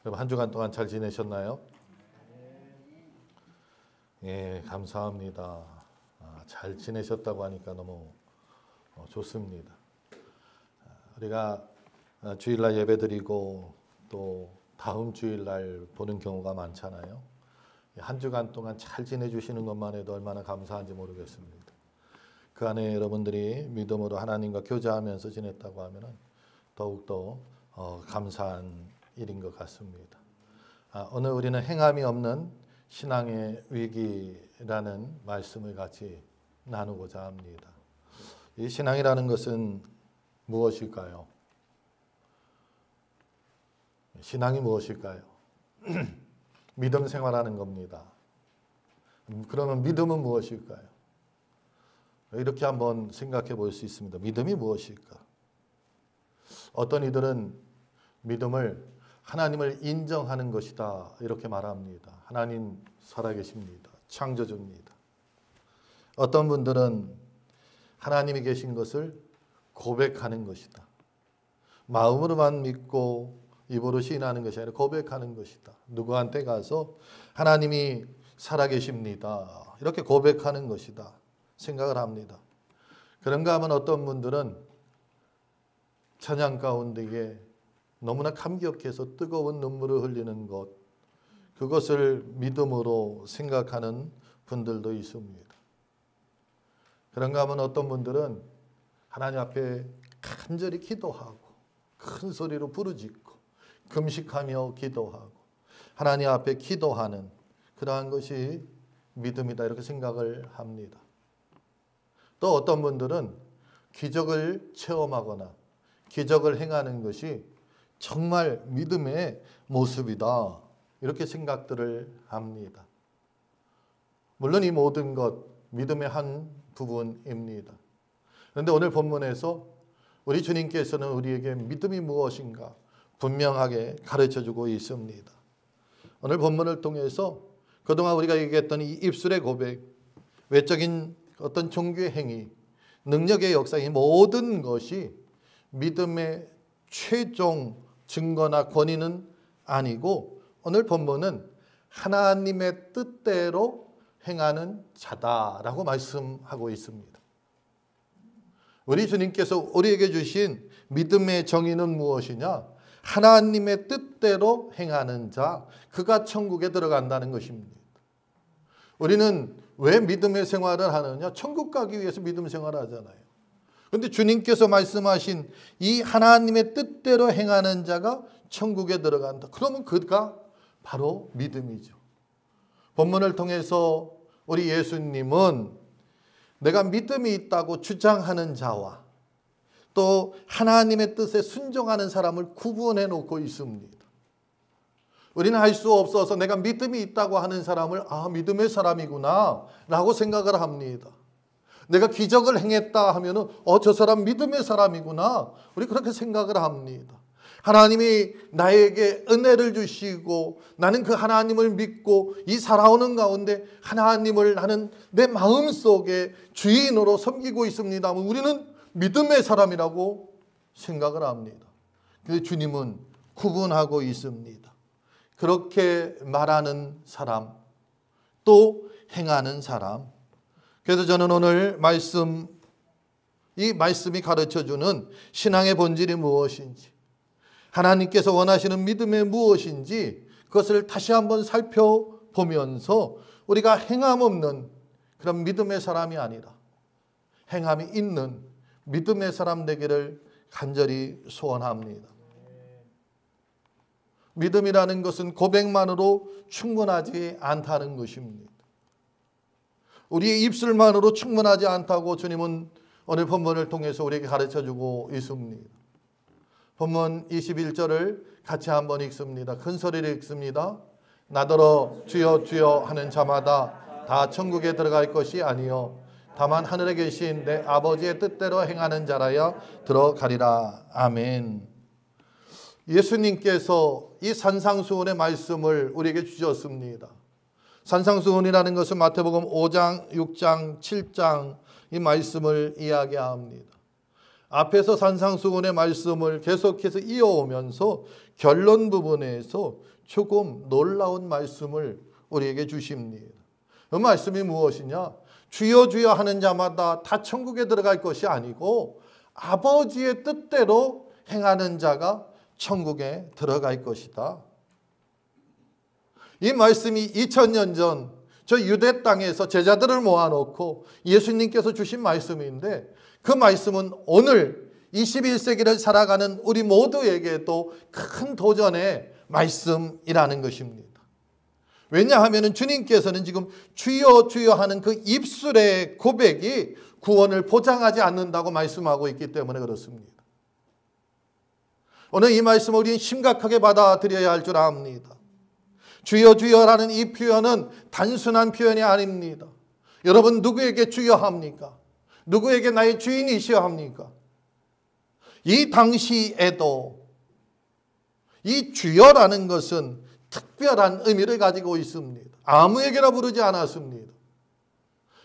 여러분 한 주간 동안 잘 지내셨나요? 예, 감사합니다. 잘 지내셨다고 하니까 너무 좋습니다. 우리가 주일날 예배드리고 또 다음 주일날 보는 경우가 많잖아요. 한 주간 동안 잘 지내주시는 것만 해도 얼마나 감사한지 모르겠습니다. 그 안에 여러분들이 믿음으로 하나님과 교제하면서 지냈다고 하면 더욱더 감사한 일인 것 같습니다. 오늘 우리는 행함이 없는 신앙의 위기라는 말씀을 같이 나누고자 합니다. 이 신앙이라는 것은 무엇일까요? 신앙이 무엇일까요? 믿음 생활하는 겁니다. 그러면 믿음은 무엇일까요? 이렇게 한번 생각해 볼 수 있습니다. 믿음이 무엇일까? 어떤 이들은 믿음을 하나님을 인정하는 것이다 이렇게 말합니다. 하나님 살아계십니다. 창조주입니다. 어떤 분들은 하나님이 계신 것을 고백하는 것이다. 마음으로만 믿고 입으로 시인하는 것이 아니라 고백하는 것이다. 누구한테 가서 하나님이 살아계십니다. 이렇게 고백하는 것이다 생각을 합니다. 그런가 하면 어떤 분들은 찬양 가운데에 너무나 감격해서 뜨거운 눈물을 흘리는 것, 그것을 믿음으로 생각하는 분들도 있습니다. 그런가 하면 어떤 분들은 하나님 앞에 간절히 기도하고 큰 소리로 부르짖고 금식하며 기도하고 하나님 앞에 기도하는 그러한 것이 믿음이다 이렇게 생각을 합니다. 또 어떤 분들은 기적을 체험하거나 기적을 행하는 것이 정말 믿음의 모습이다 이렇게 생각들을 합니다. 물론 이 모든 것 믿음의 한 부분입니다. 그런데 오늘 본문에서 우리 주님께서는 우리에게 믿음이 무엇인가 분명하게 가르쳐주고 있습니다. 오늘 본문을 통해서 그동안 우리가 얘기했던 이 입술의 고백, 외적인 어떤 종교의 행위, 능력의 역사, 이 모든 것이 믿음의 최종 증거나 권위는 아니고 오늘 본문은 하나님의 뜻대로 행하는 자다라고 말씀하고 있습니다. 우리 주님께서 우리에게 주신 믿음의 정의는 무엇이냐? 하나님의 뜻대로 행하는 자, 그가 천국에 들어간다는 것입니다. 우리는 왜 믿음의 생활을 하느냐? 천국 가기 위해서 믿음 생활을 하잖아요. 그런데 주님께서 말씀하신 이 하나님의 뜻대로 행하는 자가 천국에 들어간다. 그러면 그가 바로 믿음이죠. 본문을 통해서 우리 예수님은 내가 믿음이 있다고 주장하는 자와 또 하나님의 뜻에 순종하는 사람을 구분해 놓고 있습니다. 우리는 할 수 없어서 내가 믿음이 있다고 하는 사람을 믿음의 사람이구나 라고 생각을 합니다. 내가 기적을 행했다 하면은 저 사람 믿음의 사람이구나. 우리 그렇게 생각을 합니다. 하나님이 나에게 은혜를 주시고 나는 그 하나님을 믿고 이 살아오는 가운데 하나님을 나는 내 마음속에 주인으로 섬기고 있습니다. 우리는 믿음의 사람이라고 생각을 합니다. 근데 주님은 구분하고 있습니다. 그렇게 말하는 사람, 또 행하는 사람. 그래서 저는 오늘 이 말씀이 가르쳐주는 신앙의 본질이 무엇인지, 하나님께서 원하시는 믿음이 무엇인지 그것을 다시 한번 살펴보면서 우리가 행함 없는 그런 믿음의 사람이 아니라 행함이 있는 믿음의 사람 되기를 간절히 소원합니다. 믿음이라는 것은 고백만으로 충분하지 않다는 것입니다. 우리의 입술만으로 충분하지 않다고 주님은 오늘 본문을 통해서 우리에게 가르쳐주고 있습니다. 본문 21절을 같이 한번 읽습니다. 큰 소리로 읽습니다. 나더러 주여 주여 하는 자마다 다 천국에 들어갈 것이 아니요 다만 하늘에 계신 내 아버지의 뜻대로 행하는 자라야 들어가리라. 아멘. 예수님께서 이 산상수훈의 말씀을 우리에게 주셨습니다. 산상수훈이라는 것은 마태복음 5장, 6장, 7장 이 말씀을 이야기합니다. 앞에서 산상수훈의 말씀을 계속해서 이어오면서 결론 부분에서 조금 놀라운 말씀을 우리에게 주십니다. 그 말씀이 무엇이냐? 주여 주여 하는 자마다 다 천국에 들어갈 것이 아니고 아버지의 뜻대로 행하는 자가 천국에 들어갈 것이다. 이 말씀이 2000년 전 저 유대 땅에서 제자들을 모아놓고 예수님께서 주신 말씀인데, 그 말씀은 오늘 21세기를 살아가는 우리 모두에게도 큰 도전의 말씀이라는 것입니다. 왜냐하면 주님께서는 지금 주여 주여 하는 그 입술의 고백이 구원을 보장하지 않는다고 말씀하고 있기 때문에 그렇습니다. 오늘 이 말씀을 우리는 심각하게 받아들여야 할 줄 압니다. 주여 주여라는 이 표현은 단순한 표현이 아닙니다. 여러분, 누구에게 주여 합니까? 누구에게 나의 주인이시여 합니까? 이 당시에도 이 주여라는 것은 특별한 의미를 가지고 있습니다. 아무에게나 부르지 않았습니다.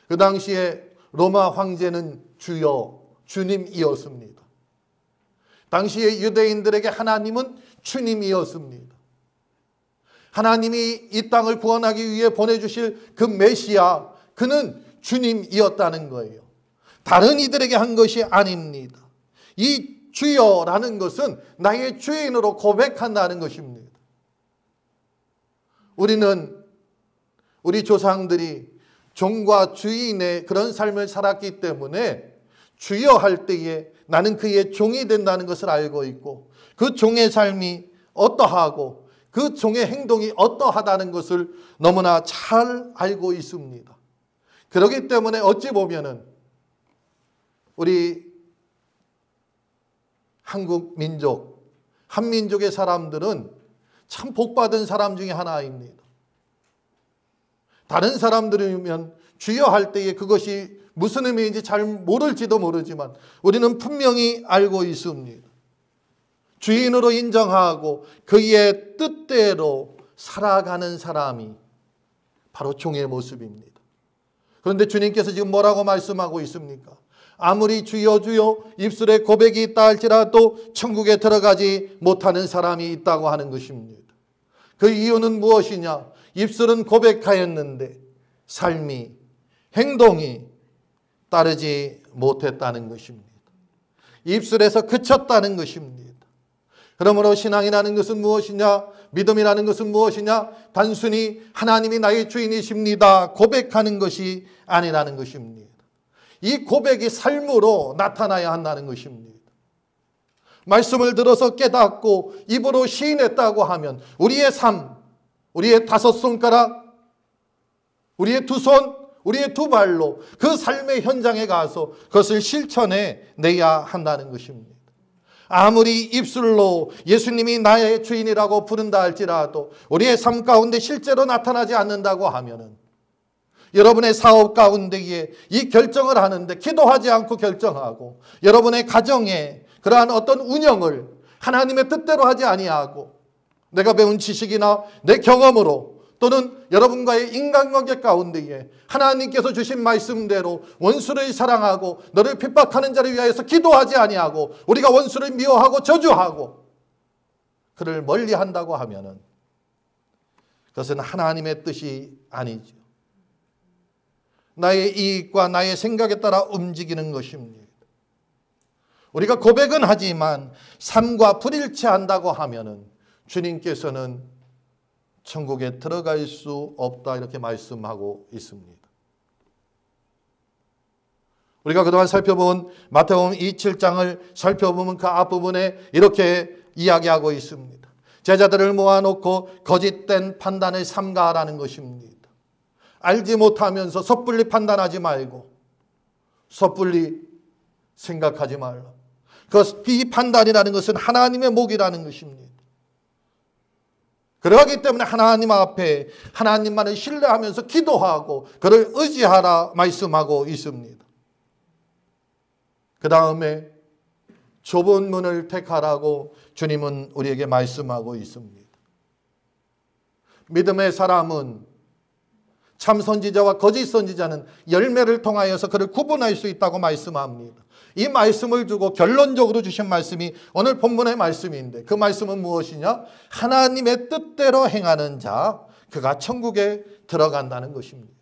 그 당시에 로마 황제는 주여, 주님이었습니다. 당시에 유대인들에게 하나님은 주님이었습니다. 하나님이 이 땅을 구원하기 위해 보내주실 그 메시아, 그는 주님이었다는 거예요. 다른 이들에게 한 것이 아닙니다. 이 주여라는 것은 나의 주인으로 고백한다는 것입니다. 우리는 우리 조상들이 종과 주인의 그런 삶을 살았기 때문에 주여 할 때에 나는 그의 종이 된다는 것을 알고 있고, 그 종의 삶이 어떠하고 그 종의 행동이 어떠하다는 것을 너무나 잘 알고 있습니다. 그렇기 때문에 어찌 보면은 우리 한국 민족, 한민족의 사람들은 참 복받은 사람 중에 하나입니다. 다른 사람들이면 주여 할 때에 그것이 무슨 의미인지 잘 모를지도 모르지만 우리는 분명히 알고 있습니다. 주인으로 인정하고 그의 뜻대로 살아가는 사람이 바로 종의 모습입니다. 그런데 주님께서 지금 뭐라고 말씀하고 있습니까? 아무리 주여 주여 입술에 고백이 있다 할지라도 천국에 들어가지 못하는 사람이 있다고 하는 것입니다. 그 이유는 무엇이냐? 입술은 고백하였는데 삶이, 행동이 따르지 못했다는 것입니다. 입술에서 그쳤다는 것입니다. 그러므로 신앙이라는 것은 무엇이냐? 믿음이라는 것은 무엇이냐? 단순히 하나님이 나의 주인이십니다 고백하는 것이 아니라는 것입니다. 이 고백이 삶으로 나타나야 한다는 것입니다. 말씀을 들어서 깨닫고 입으로 시인했다고 하면 우리의 삶, 우리의 5손가락, 우리의 2손, 우리의 2발로 그 삶의 현장에 가서 그것을 실천해 내야 한다는 것입니다. 아무리 입술로 예수님이 나의 주인이라고 부른다 할지라도 우리의 삶 가운데 실제로 나타나지 않는다고 하면은 여러분의 사업 가운데에 이 결정을 하는데 기도하지 않고 결정하고, 여러분의 가정에 그러한 어떤 운영을 하나님의 뜻대로 하지 아니하고 내가 배운 지식이나 내 경험으로 또는 여러분과의 인간관계 가운데에 하나님께서 주신 말씀대로 원수를 사랑하고 너를 핍박하는 자를 위하여서 기도하지 아니하고 우리가 원수를 미워하고 저주하고 그를 멀리한다고 하면은 그것은 하나님의 뜻이 아니죠. 나의 이익과 나의 생각에 따라 움직이는 것입니다. 우리가 고백은 하지만 삶과 불일치한다고 하면은 주님께서는 천국에 들어갈 수 없다 이렇게 말씀하고 있습니다. 우리가 그동안 살펴본 마태복음 27장을 살펴보면 그 앞부분에 이렇게 이야기하고 있습니다. 제자들을 모아놓고 거짓된 판단을 삼가라는 것입니다. 알지 못하면서 섣불리 판단하지 말고 섣불리 생각하지 말라. 그 비판단이라는 것은 하나님의 목이라는 것입니다. 그러기 때문에 하나님 앞에 하나님만을 신뢰하면서 기도하고 그를 의지하라 말씀하고 있습니다. 그 다음에 좁은 문을 택하라고 주님은 우리에게 말씀하고 있습니다. 믿음의 사람은 참 선지자와 거짓 선지자는 열매를 통하여서 그를 구분할 수 있다고 말씀합니다. 이 말씀을 두고 결론적으로 주신 말씀이 오늘 본문의 말씀인데, 그 말씀은 무엇이냐? 하나님의 뜻대로 행하는 자, 그가 천국에 들어간다는 것입니다.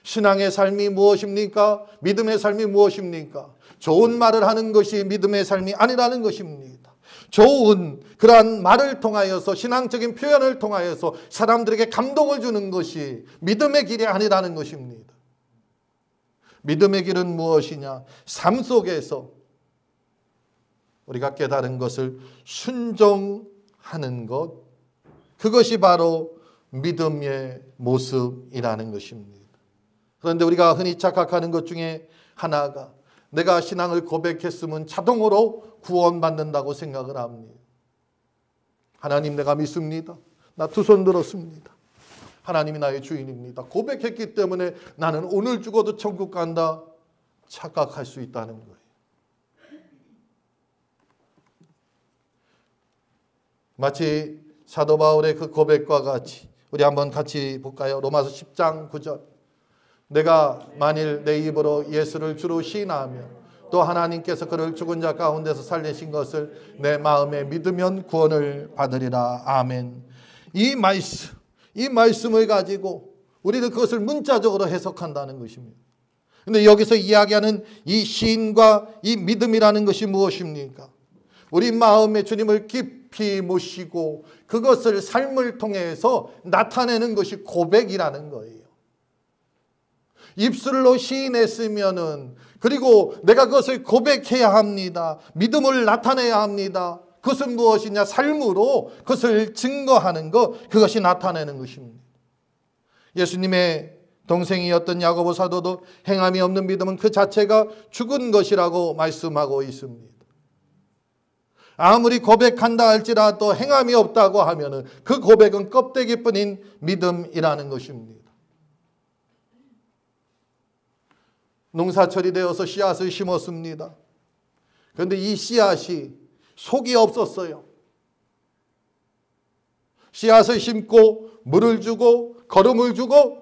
신앙의 삶이 무엇입니까? 믿음의 삶이 무엇입니까? 좋은 말을 하는 것이 믿음의 삶이 아니라는 것입니다. 좋은 그러한 말을 통하여서, 신앙적인 표현을 통하여서 사람들에게 감동을 주는 것이 믿음의 길이 아니라는 것입니다. 믿음의 길은 무엇이냐? 삶 속에서 우리가 깨달은 것을 순종하는 것, 그것이 바로 믿음의 모습이라는 것입니다. 그런데 우리가 흔히 착각하는 것 중에 하나가, 내가 신앙을 고백했으면 자동으로 구원받는다고 생각을 합니다. 하나님, 내가 믿습니다. 나 두 손 들었습니다. 하나님이 나의 주인입니다. 고백했기 때문에 나는 오늘 죽어도 천국 간다, 착각할 수 있다는 거예요. 마치 사도 바울의 그 고백과 같이 우리 한번 같이 볼까요? 로마서 10장 9절. 내가 만일 내 입으로 예수를 주로 시인하며 또 하나님께서 그를 죽은 자 가운데서 살리신 것을 내 마음에 믿으면 구원을 받으리라. 아멘. 이 말씀을 가지고 우리는 그것을 문자적으로 해석한다는 것입니다. 그런데 여기서 이야기하는 이 시인과 이 믿음이라는 것이 무엇입니까? 우리 마음에 주님을 깊이 모시고 그것을 삶을 통해서 나타내는 것이 고백이라는 거예요. 입술로 시인했으면은, 그리고 내가 그것을 고백해야 합니다. 믿음을 나타내야 합니다. 그것은 무엇이냐? 삶으로 그것을 증거하는 것, 그것이 나타내는 것입니다. 예수님의 동생이었던 야고보 사도도 행함이 없는 믿음은 그 자체가 죽은 것이라고 말씀하고 있습니다. 아무리 고백한다 할지라도 행함이 없다고 하면은 그 고백은 껍데기뿐인 믿음이라는 것입니다. 농사철이 되어서 씨앗을 심었습니다. 그런데 이 씨앗이 속이 없었어요. 씨앗을 심고 물을 주고 거름을 주고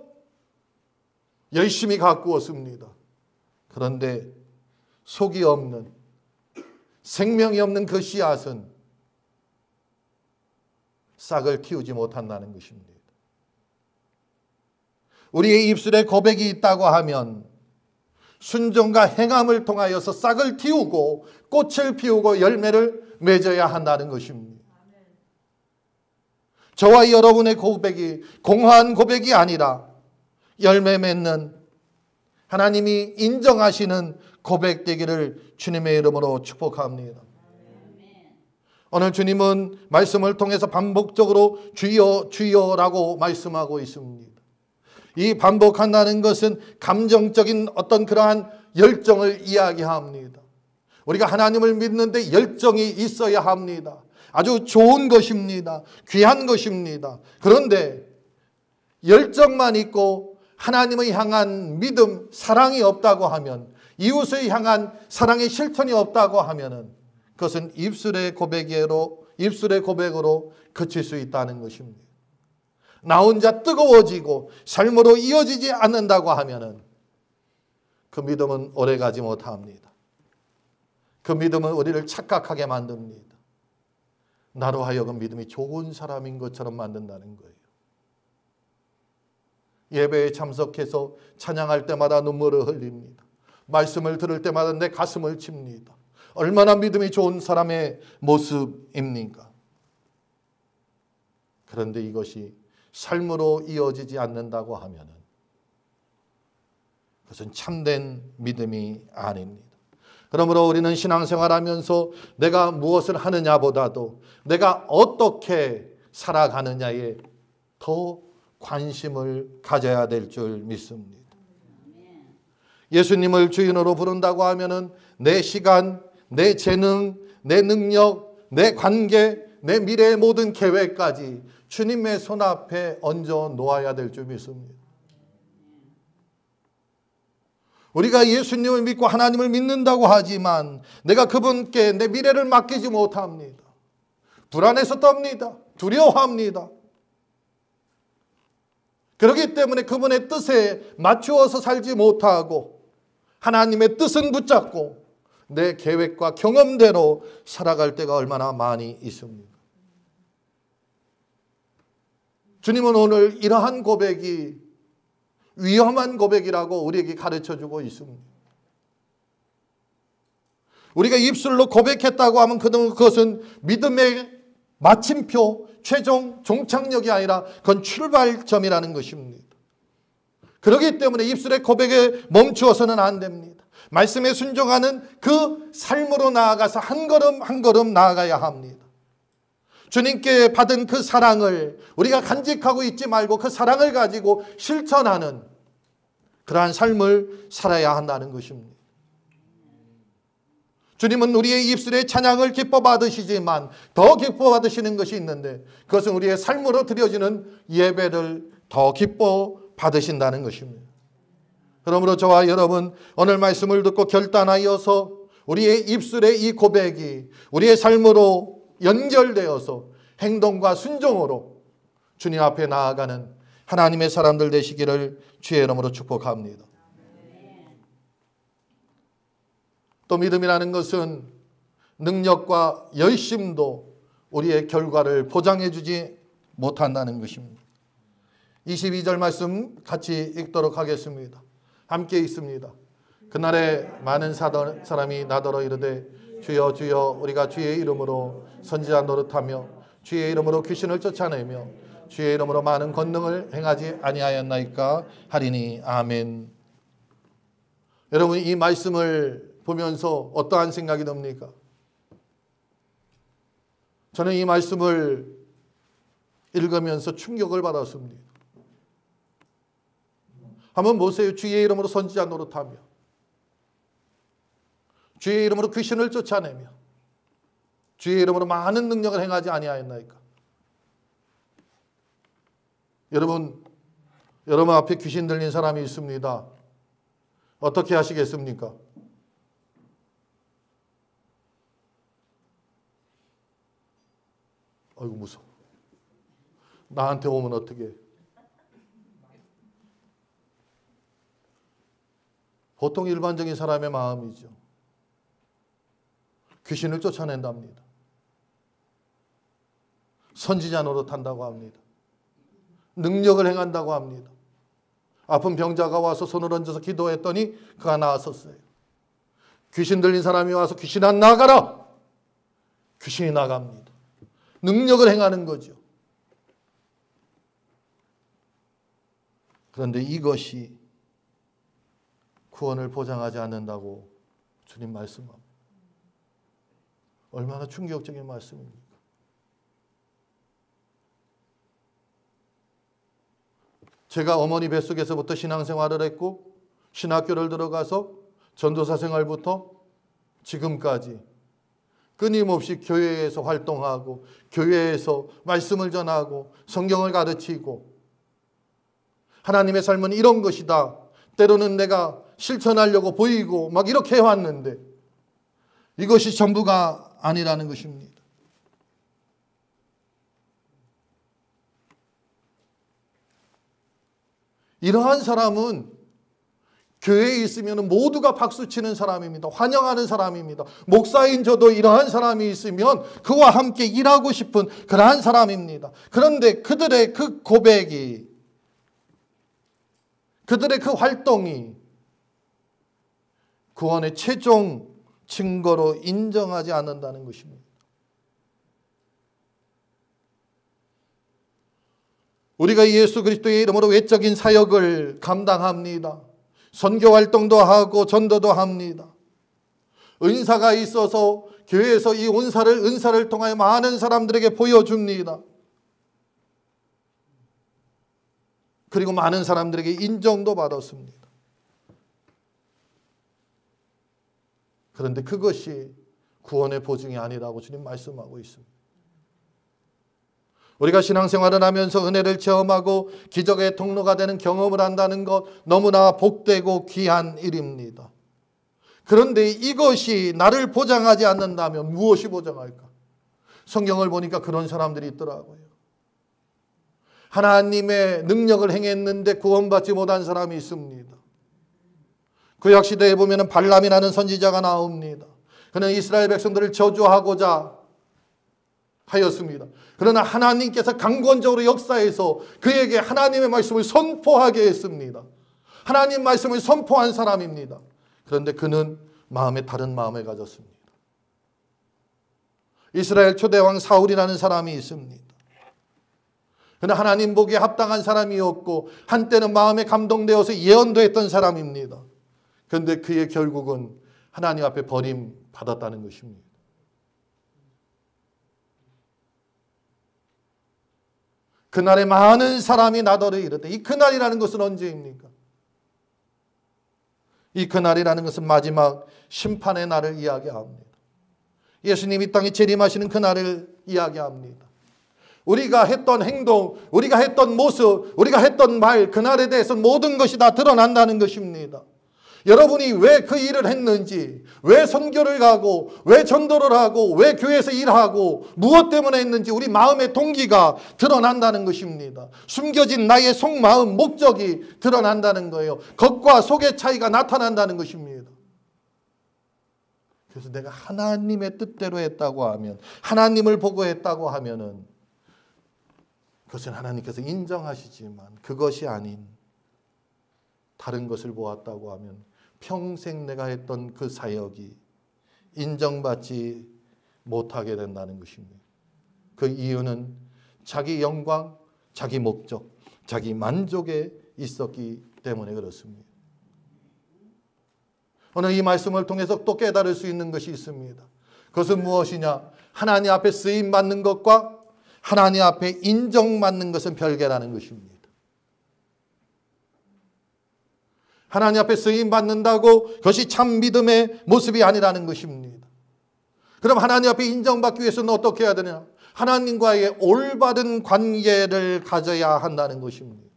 열심히 가꾸었습니다. 그런데 속이 없는, 생명이 없는 그 씨앗은 싹을 틔우지 못한다는 것입니다. 우리의 입술에 고백이 있다고 하면 순종과 행함을 통하여서 싹을 틔우고 꽃을 피우고 열매를 맺어야 한다는 것입니다. 저와 여러분의 고백이 공허한 고백이 아니라 열매 맺는, 하나님이 인정하시는 고백 되기를 주님의 이름으로 축복합니다. 오늘 주님은 말씀을 통해서 반복적으로 주여 주여라고 말씀하고 있습니다. 이 반복한다는 것은 감정적인 어떤 그러한 열정을 이야기합니다. 우리가 하나님을 믿는데 열정이 있어야 합니다. 아주 좋은 것입니다. 귀한 것입니다. 그런데 열정만 있고 하나님을 향한 믿음, 사랑이 없다고 하면, 이웃을 향한 사랑의 실천이 없다고 하면은 그것은 입술의 고백으로 그칠 수 있다는 것입니다. 나 혼자 뜨거워지고 삶으로 이어지지 않는다고 하면은 그 믿음은 오래가지 못합니다. 그 믿음은 우리를 착각하게 만듭니다. 나로 하여금 믿음이 좋은 사람인 것처럼 만든다는 거예요. 예배에 참석해서 찬양할 때마다 눈물을 흘립니다. 말씀을 들을 때마다 내 가슴을 칩니다. 얼마나 믿음이 좋은 사람의 모습입니까? 그런데 이것이 삶으로 이어지지 않는다고 하면은 그것은 참된 믿음이 아닙니다. 그러므로 우리는 신앙생활하면서 내가 무엇을 하느냐보다도 내가 어떻게 살아가느냐에 더 관심을 가져야 될 줄 믿습니다. 예수님을 주인으로 부른다고 하면은 내 시간, 내 재능, 내 능력, 내 관계, 내 미래의 모든 계획까지 주님의 손 앞에 얹어 놓아야 될 줄 믿습니다. 우리가 예수님을 믿고 하나님을 믿는다고 하지만 내가 그분께 내 미래를 맡기지 못합니다. 불안해서 떱니다. 두려워합니다. 그렇기 때문에 그분의 뜻에 맞추어서 살지 못하고 하나님의 뜻은 붙잡고 내 계획과 경험대로 살아갈 때가 얼마나 많이 있습니다. 주님은 오늘 이러한 고백이 위험한 고백이라고 우리에게 가르쳐주고 있습니다. 우리가 입술로 고백했다고 하면 그것은 믿음의 마침표, 최종 종착역이 아니라 그건 출발점이라는 것입니다. 그렇기 때문에 입술의 고백에 멈추어서는 안 됩니다. 말씀에 순종하는 그 삶으로 나아가서 한 걸음 한 걸음 나아가야 합니다. 주님께 받은 그 사랑을 우리가 간직하고 있지 말고 그 사랑을 가지고 실천하는 그러한 삶을 살아야 한다는 것입니다. 주님은 우리의 입술의 찬양을 기뻐 받으시지만 더 기뻐 받으시는 것이 있는데 그것은 우리의 삶으로 드려지는 예배를 더 기뻐 받으신다는 것입니다. 그러므로 저와 여러분 오늘 말씀을 듣고 결단하여서 우리의 입술의 이 고백이 우리의 삶으로 연결되어서 행동과 순종으로 주님 앞에 나아가는 하나님의 사람들 되시기를 주의 이름으로 축복합니다. 또 믿음이라는 것은 능력과 열심도 우리의 결과를 보장해 주지 못한다는 것입니다. 22절 말씀 같이 읽도록 하겠습니다. 함께 읽습니다. 그날에 많은 사람이 나더러 이르되 주여 주여 우리가 주의 이름으로 선지자 노릇하며 주의 이름으로 귀신을 쫓아내며 주의 이름으로 많은 권능을 행하지 아니하였나이까 하리니 아멘. 여러분 이 말씀을 보면서 어떠한 생각이 듭니까? 저는 이 말씀을 읽으면서 충격을 받았습니다. 한번 보세요. 주의 이름으로 선지자 노릇하며 주의 이름으로 귀신을 쫓아내며 주의 이름으로 많은 능력을 행하지 아니하였나이까. 여러분 앞에 귀신 들린 사람이 있습니다. 어떻게 하시겠습니까? 아이고 무서워. 나한테 오면 어떻게? 보통 일반적인 사람의 마음이죠. 귀신을 쫓아낸답니다. 선지자 노릇한다고 합니다. 능력을 행한다고 합니다. 아픈 병자가 와서 손을 얹어서 기도했더니 그가 나았었어요. 귀신 들린 사람이 와서 귀신아 나가라. 귀신이 나갑니다. 능력을 행하는 거죠. 그런데 이것이 구원을 보장하지 않는다고 주님 말씀합니다. 얼마나 충격적인 말씀입니까? 제가 어머니 뱃속에서부터 신앙생활을 했고 신학교를 들어가서 전도사 생활부터 지금까지 끊임없이 교회에서 활동하고 교회에서 말씀을 전하고 성경을 가르치고 하나님의 삶은 이런 것이다. 때로는 내가 실천하려고 보이고 막 이렇게 해왔는데 이것이 전부가 아니라는 것입니다. 이러한 사람은 교회에 있으면 모두가 박수치는 사람입니다. 환영하는 사람입니다. 목사인 저도 이러한 사람이 있으면 그와 함께 일하고 싶은 그러한 사람입니다. 그런데 그들의 그 고백이, 그들의 그 활동이 구원의 최종 증거로 인정하지 않는다는 것입니다. 우리가 예수 그리스도의 이름으로 외적인 사역을 감당합니다. 선교 활동도 하고 전도도 합니다. 은사가 있어서 교회에서 이 은사를 통하여 많은 사람들에게 보여줍니다. 그리고 많은 사람들에게 인정도 받았습니다. 그런데 그것이 구원의 보증이 아니라고 주님 말씀하고 있습니다. 우리가 신앙생활을 하면서 은혜를 체험하고 기적의 통로가 되는 경험을 한다는 것 너무나 복되고 귀한 일입니다. 그런데 이것이 나를 보장하지 않는다면 무엇이 보장할까? 성경을 보니까 그런 사람들이 있더라고요. 하나님의 능력을 행했는데 구원받지 못한 사람이 있습니다. 구약시대에 보면 발람이라는 선지자가 나옵니다. 그는 이스라엘 백성들을 저주하고자 하였습니다. 그러나 하나님께서 강권적으로 역사해서 그에게 하나님의 말씀을 선포하게 했습니다. 하나님 말씀을 선포한 사람입니다. 그런데 그는 다른 마음을 가졌습니다. 이스라엘 초대왕 사울이라는 사람이 있습니다. 그는 하나님 보기에 합당한 사람이었고 한때는 마음에 감동되어서 예언도 했던 사람입니다. 그런데 그의 결국은 하나님 앞에 버림받았다는 것입니다. 그날에 많은 사람이 나더러 이르되, 이 그날이라는 것은 언제입니까? 이 그날이라는 것은 마지막 심판의 날을 이야기합니다. 예수님이 땅에 재림하시는 그날을 이야기합니다. 우리가 했던 행동, 우리가 했던 모습, 우리가 했던 말, 그날에 대해서 모든 것이 다 드러난다는 것입니다. 여러분이 왜 그 일을 했는지, 왜 선교를 가고, 왜 전도를 하고, 왜 교회에서 일하고, 무엇 때문에 했는지 우리 마음의 동기가 드러난다는 것입니다. 숨겨진 나의 속마음, 목적이 드러난다는 거예요. 겉과 속의 차이가 나타난다는 것입니다. 그래서 내가 하나님의 뜻대로 했다고 하면, 하나님을 보고 했다고 하면은 그것은 하나님께서 인정하시지만 그것이 아닌 다른 것을 보았다고 하면 평생 내가 했던 그 사역이 인정받지 못하게 된다는 것입니다. 그 이유는 자기 영광, 자기 목적, 자기 만족에 있었기 때문에 그렇습니다. 오늘 이 말씀을 통해서 또 깨달을 수 있는 것이 있습니다. 그것은 무엇이냐? 하나님 앞에 쓰임받는 것과 하나님 앞에 인정받는 것은 별개라는 것입니다. 하나님 앞에 쓰임받는다고 그것이 참 믿음의 모습이 아니라는 것입니다. 그럼 하나님 앞에 인정받기 위해서는 어떻게 해야 되냐? 하나님과의 올바른 관계를 가져야 한다는 것입니다.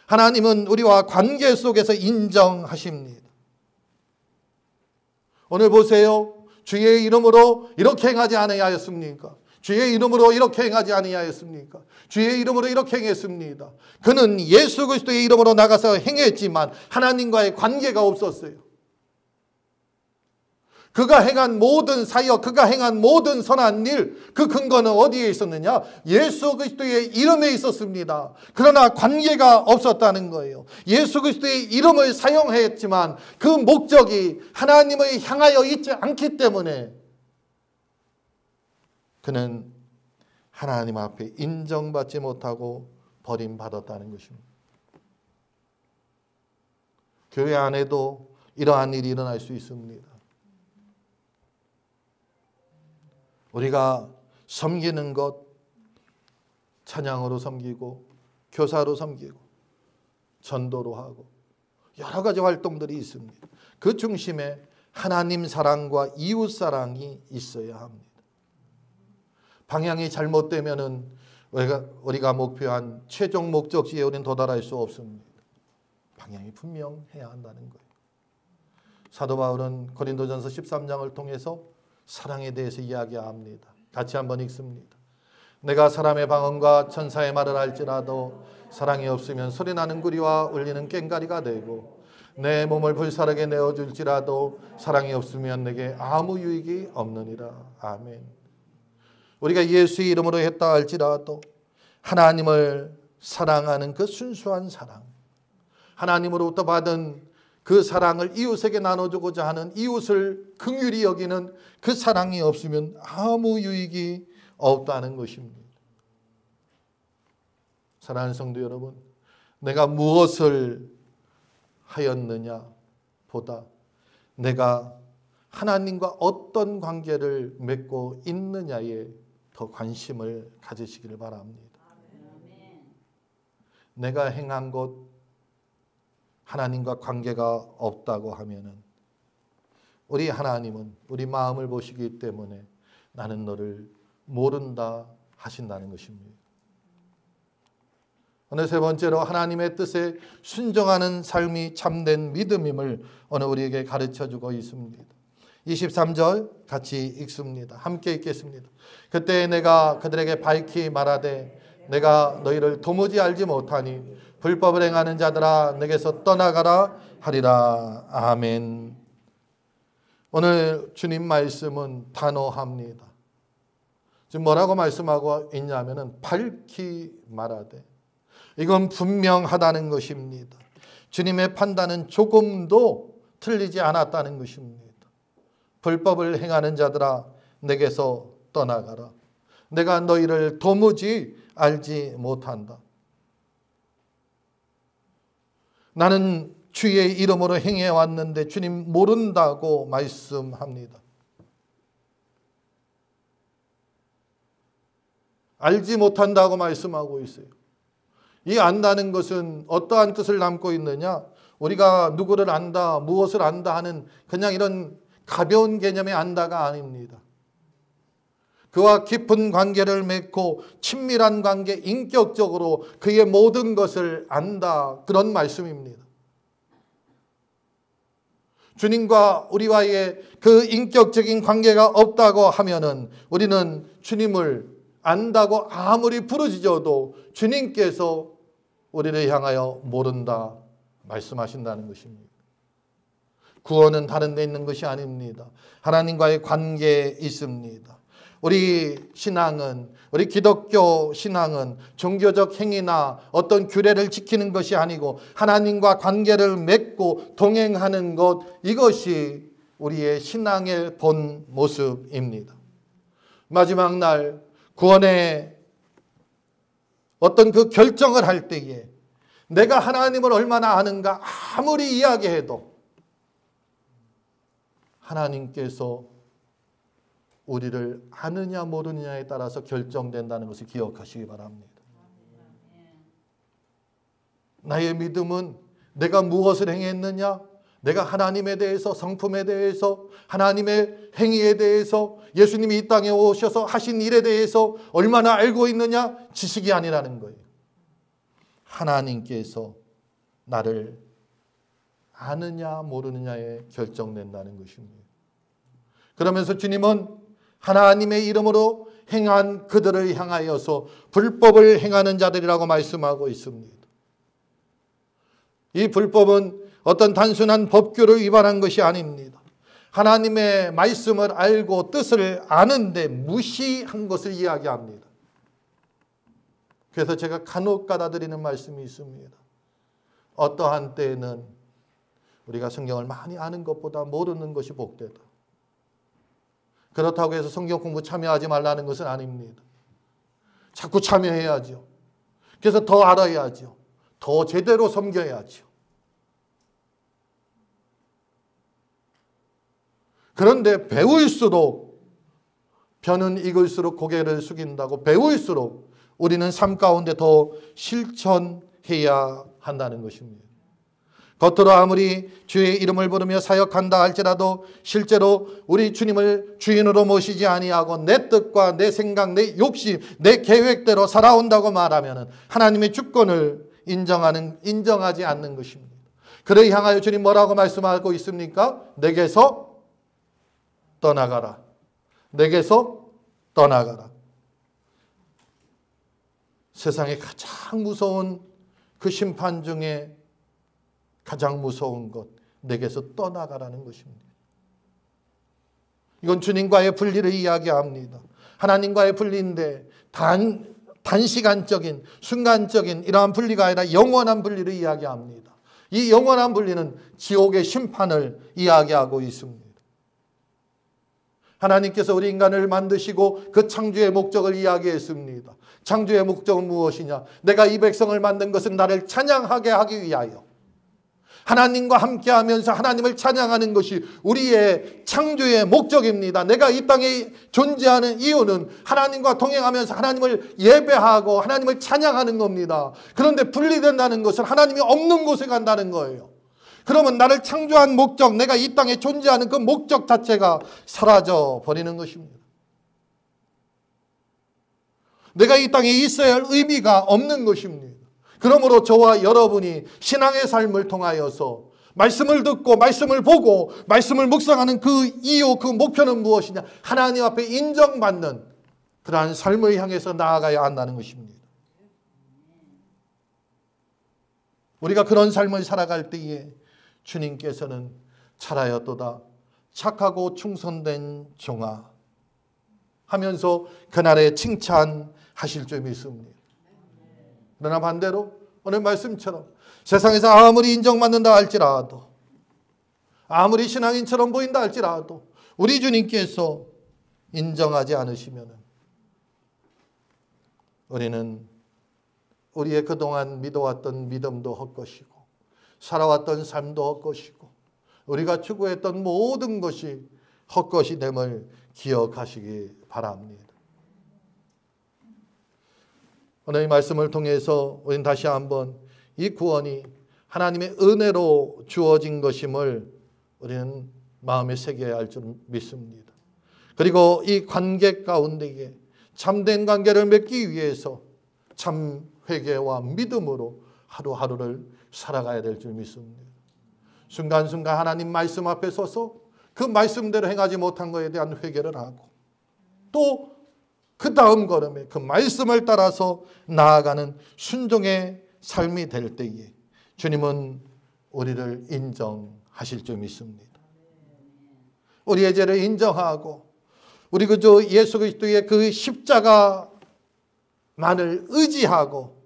하나님은 우리와 관계 속에서 인정하십니다. 오늘 보세요. 주의 이름으로 이렇게 행하지 아니하였습니까? 주의 이름으로 이렇게 행하지 아니하였습니까? 주의 이름으로 이렇게 행했습니다. 그는 예수 그리스도의 이름으로 나가서 행했지만 하나님과의 관계가 없었어요. 그가 행한 모든 사역, 그가 행한 모든 선한 일, 그 근거는 어디에 있었느냐? 예수 그리스도의 이름에 있었습니다. 그러나 관계가 없었다는 거예요. 예수 그리스도의 이름을 사용했지만 그 목적이 하나님을 향하여 있지 않기 때문에 그는 하나님 앞에 인정받지 못하고 버림받았다는 것입니다. 교회 안에도 이러한 일이 일어날 수 있습니다. 우리가 섬기는 것, 찬양으로 섬기고 교사로 섬기고 전도로 하고 여러 가지 활동들이 있습니다. 그 중심에 하나님 사랑과 이웃 사랑이 있어야 합니다. 방향이 잘못되면은 우리가 목표한 최종 목적지에 우리는 도달할 수 없습니다. 방향이 분명해야 한다는 거예요. 사도 바울은 고린도전서 13장을 통해서 사랑에 대해서 이야기합니다. 같이 한번 읽습니다. 내가 사람의 방언과 천사의 말을 할지라도 사랑이 없으면 소리나는 구리와 울리는 꽹과리가 되고 내 몸을 불사르게 내어줄지라도 사랑이 없으면 내게 아무 유익이 없느니라. 아멘. 우리가 예수의 이름으로 했다 할지라도 하나님을 사랑하는 그 순수한 사랑, 하나님으로부터 받은 그 사랑을 이웃에게 나눠주고자 하는 이웃을 긍휼히 여기는 그 사랑이 없으면 아무 유익이 없다는 것입니다. 사랑하는 성도 여러분, 내가 무엇을 하였느냐 보다 내가 하나님과 어떤 관계를 맺고 있느냐에 더 관심을 가지시기를 바랍니다. 내가 행한 것 하나님과 관계가 없다고 하면은 우리 하나님은 우리 마음을 보시기 때문에 나는 너를 모른다 하신다는 것입니다. 오늘 세 번째로 하나님의 뜻에 순종하는 삶이 참된 믿음임을 오늘 우리에게 가르쳐주고 있습니다. 23절 같이 읽습니다. 함께 읽겠습니다. 그때 내가 그들에게 밝히 말하되 내가 너희를 도무지 알지 못하니 불법을 행하는 자들아 내게서 떠나가라 하리라. 아멘. 오늘 주님 말씀은 단호합니다. 지금 뭐라고 말씀하고 있냐면은 밝히 말하되 이건 분명하다는 것입니다. 주님의 판단은 조금도 틀리지 않았다는 것입니다. 불법을 행하는 자들아 내게서 떠나가라. 내가 너희를 도무지 알지 못한다. 나는 주의 이름으로 행해왔는데 주님 모른다고 말씀합니다. 알지 못한다고 말씀하고 있어요. 이 안다는 것은 어떠한 뜻을 담고 있느냐? 우리가 누구를 안다, 무엇을 안다 하는 그냥 이런 가벼운 개념의 안다가 아닙니다. 그와 깊은 관계를 맺고 친밀한 관계, 인격적으로 그의 모든 것을 안다, 그런 말씀입니다. 주님과 우리와의 그 인격적인 관계가 없다고 하면은 우리는 주님을 안다고 아무리 부르짖어도 주님께서 우리를 향하여 모른다 말씀하신다는 것입니다. 구원은 다른 데 있는 것이 아닙니다. 하나님과의 관계에 있습니다. 우리 신앙은, 우리 기독교 신앙은 종교적 행위나 어떤 규례를 지키는 것이 아니고 하나님과 관계를 맺고 동행하는 것, 이것이 우리의 신앙의 본 모습입니다. 마지막 날 구원의 어떤 그 결정을 할 때에 내가 하나님을 얼마나 아는가 아무리 이야기해도 하나님께서 우리를 아느냐 모르느냐에 따라서 결정된다는 것을 기억하시기 바랍니다. 나의 믿음은 내가 무엇을 행했느냐, 내가 하나님에 대해서, 성품에 대해서, 하나님의 행위에 대해서, 예수님이 이 땅에 오셔서 하신 일에 대해서 얼마나 알고 있느냐, 지식이 아니라는 거예요. 하나님께서 나를 아느냐 모르느냐에 결정된다는 것입니다. 그러면서 주님은 하나님의 이름으로 행한 그들을 향하여서 불법을 행하는 자들이라고 말씀하고 있습니다. 이 불법은 어떤 단순한 법규를 위반한 것이 아닙니다. 하나님의 말씀을 알고 뜻을 아는데 무시한 것을 이야기합니다. 그래서 제가 간혹 가다드리는 말씀이 있습니다. 어떠한 때에는 우리가 성경을 많이 아는 것보다 모르는 것이 복되다. 그렇다고 해서 성경 공부 참여하지 말라는 것은 아닙니다. 자꾸 참여해야죠. 그래서 더 알아야죠. 더 제대로 섬겨야죠. 그런데 배울수록 벼는 익을수록 고개를 숙인다고, 배울수록 우리는 삶 가운데 더 실천해야 한다는 것입니다. 겉으로 아무리 주의 이름을 부르며 사역한다 할지라도 실제로 우리 주님을 주인으로 모시지 아니하고 내 뜻과 내 생각, 내 욕심, 내 계획대로 살아온다고 말하면 하나님의 주권을 인정하지 않는 것입니다. 그를 향하여 주님 뭐라고 말씀하고 있습니까? 내게서 떠나가라. 내게서 떠나가라. 세상에 가장 무서운 그 심판 중에 가장 무서운 것, 내게서 떠나가라는 것입니다. 이건 주님과의 분리를 이야기합니다. 하나님과의 분리인데 단시간적인, 순간적인 이러한 분리가 아니라 영원한 분리를 이야기합니다. 이 영원한 분리는 지옥의 심판을 이야기하고 있습니다. 하나님께서 우리 인간을 만드시고 그 창조의 목적을 이야기했습니다. 창조의 목적은 무엇이냐? 내가 이 백성을 만든 것은 나를 찬양하게 하기 위하여, 하나님과 함께하면서 하나님을 찬양하는 것이 우리의 창조의 목적입니다. 내가 이 땅에 존재하는 이유는 하나님과 동행하면서 하나님을 예배하고 하나님을 찬양하는 겁니다. 그런데 분리된다는 것은 하나님이 없는 곳에 간다는 거예요. 그러면 나를 창조한 목적, 내가 이 땅에 존재하는 그 목적 자체가 사라져 버리는 것입니다. 내가 이 땅에 있어야 할 의미가 없는 것입니다. 그러므로 저와 여러분이 신앙의 삶을 통하여서 말씀을 듣고 말씀을 보고 말씀을 묵상하는 그 이유, 그 목표는 무엇이냐? 하나님 앞에 인정받는 그러한 삶을 향해서 나아가야 한다는 것입니다. 우리가 그런 삶을 살아갈 때에 주님께서는 잘하였도다, 착하고 충성된 종아 하면서 그날에 칭찬하실 줄 믿습니다. 그러나 반대로 오늘 말씀처럼 세상에서 아무리 인정받는다 할지라도, 아무리 신앙인처럼 보인다 할지라도 우리 주님께서 인정하지 않으시면 우리는 우리의 그동안 믿어왔던 믿음도 헛것이고 살아왔던 삶도 헛것이고 우리가 추구했던 모든 것이 헛것이 됨을 기억하시기 바랍니다. 오늘 이 말씀을 통해서 우리는 다시 한번 이 구원이 하나님의 은혜로 주어진 것임을 우리는 마음에 새겨야 할 줄 믿습니다. 그리고 이 관계 가운데에 참된 관계를 맺기 위해서 참 회개와 믿음으로 하루하루를 살아가야 될 줄 믿습니다. 순간순간 하나님 말씀 앞에 서서 그 말씀대로 행하지 못한 것에 대한 회개를 하고 또 그 다음 걸음에 그 말씀을 따라서 나아가는 순종의 삶이 될 때에 주님은 우리를 인정하실 줄 믿습니다. 우리의 죄를 인정하고 우리 그저 예수 그리스도의 그 십자가만을 의지하고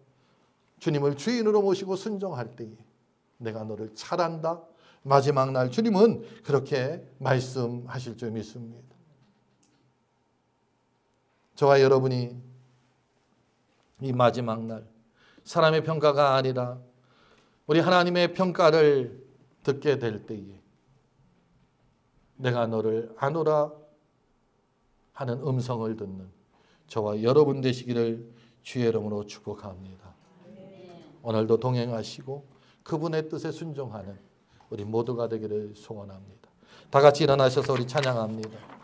주님을 주인으로 모시고 순종할 때에 내가 너를 잘한다. 마지막 날 주님은 그렇게 말씀하실 줄 믿습니다. 저와 여러분이 이 마지막 날 사람의 평가가 아니라 우리 하나님의 평가를 듣게 될 때에 내가 너를 아노라 하는 음성을 듣는 저와 여러분 되시기를 주의 이름으로 축복합니다. 오늘도 동행하시고 그분의 뜻에 순종하는 우리 모두가 되기를 소원합니다. 다 같이 일어나셔서 우리 찬양합니다.